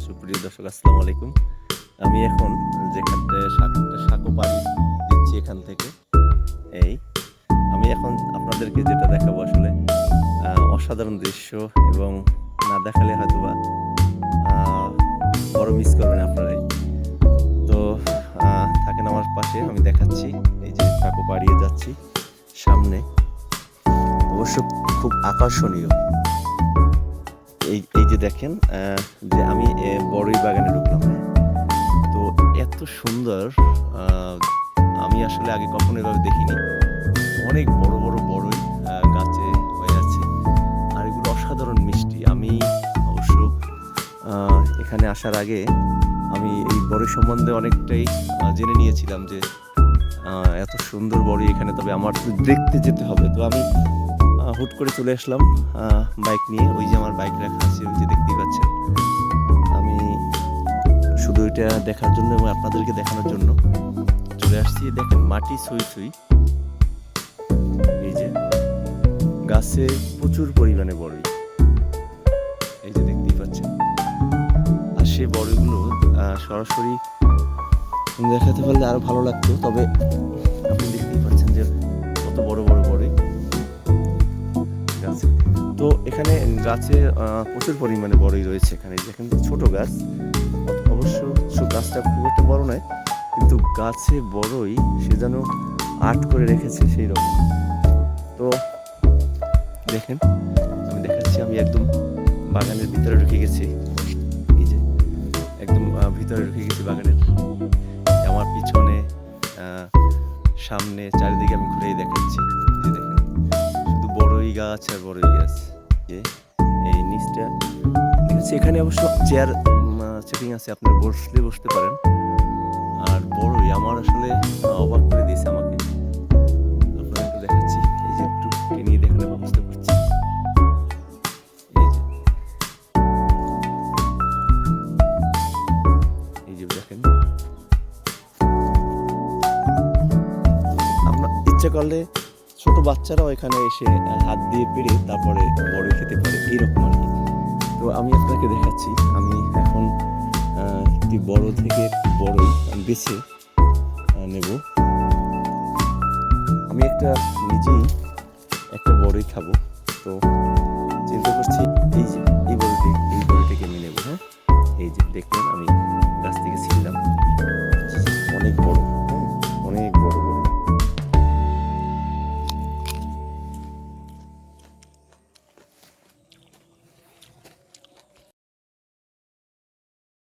সুপ্রিয় দর্শক, আসসালামু আলাইকুম। আমি এখন যেখানটা সাঁকো পাড়ি দিচ্ছি এখান থেকে এই আমি এখন আপনাদেরকে যেটা দেখাবো আসলে অসাধারণ দৃশ্য, এবং না দেখালে হয়তোবা আহ, বড় মিস করবেন আপনারাই। তো থাকেন আমার পাশে, আমি দেখাচ্ছি। এই যে সাঁকো পাড়িয়ে যাচ্ছি সামনে, অবশ্য খুব আকর্ষণীয়। এই এই যে দেখেন, যে আমি বড়ই বাগানে ঢুকলাম। তো এত সুন্দর, আহ, আমি আসলে আগে কখনো এভাবে দেখিনি। অনেক বড় বড় বড়ই গাছে হয়ে আছে, আর এগুলো অসাধারণ মিষ্টি। আমি অবশ্য এখানে আসার আগে আমি এই বড়ই সম্বন্ধে অনেকটাই জেনে নিয়েছিলাম যে এত সুন্দর বড়ই এখানে, তবে আমার তো দেখতে যেতে হবে। তো আমি হুট করে চলে আসলাম বাইক নিয়ে। ওই যে আমার বাইক রাখা আছে, ওই যে দেখতেই পাচ্ছেন। আমি শুধু এটা দেখার জন্য এবং আপনাদেরকে দেখানোর জন্য চলে আসছি। দেখেন মাটি ছুঁই ছুঁই, এই যে গাছে প্রচুর পরিমাণে বড়ই, এই যে দেখতেই পাচ্ছেন। আর সেই বড়ইগুলো সরাসরি দেখাতে পারলে আরো ভালো লাগতো, তবে আপনি দেখতেই পাচ্ছেন যে কত বড় বড় বড়ই গাছে। তো এখানে গাছে প্রচুর পরিমাণে বড়ই রয়েছে। এখানে দেখেন ছোট গাছ, অবশ্য গাছটা খুব একটা বড় নয়, কিন্তু গাছে বড়ই সে যেন আর্ট করে রেখেছে সেই রকম। তো দেখেন, আমি দেখাচ্ছি, আমি একদম বাগানের ভিতরে ঢুকে গেছি। এই যে একদম ভিতরে ঢুকে গেছি বাগানের। আমার পিছনে, সামনে, চারিদিকে আমি ঘুরেই দেখাচ্ছি। যে দেখেন শুধু বড়ই গাছ আর বড়ই গাছ। যে এই নিচটা দেখেছি, এখানে অবশ্য চেয়ার সেটিং আছে, আপনারা বসতে পারেন। আর বড়ই আমার আসলে অবাক করে দিয়েছে আমাকে। আপনারা একটু দেখাচ্ছি, এই যে একটু নিয়ে দেখালে বুঝতে পারছি। এই যে এই যে দেখেন, আমরা ইচ্ছে করলে ছোট বাচ্চারাও এখানে এসে হাত দিয়ে পেরে তারপরে বড়ই খেতে পারে, এইরকম আর কি। তো আমি আপনাকে দেখাচ্ছি, আমি এখন একটি বড় থেকে বড়ই বেছে নেব। আমি নিজেই একটা বড়ই খাবো। তো চিন্তা করছি, এই যে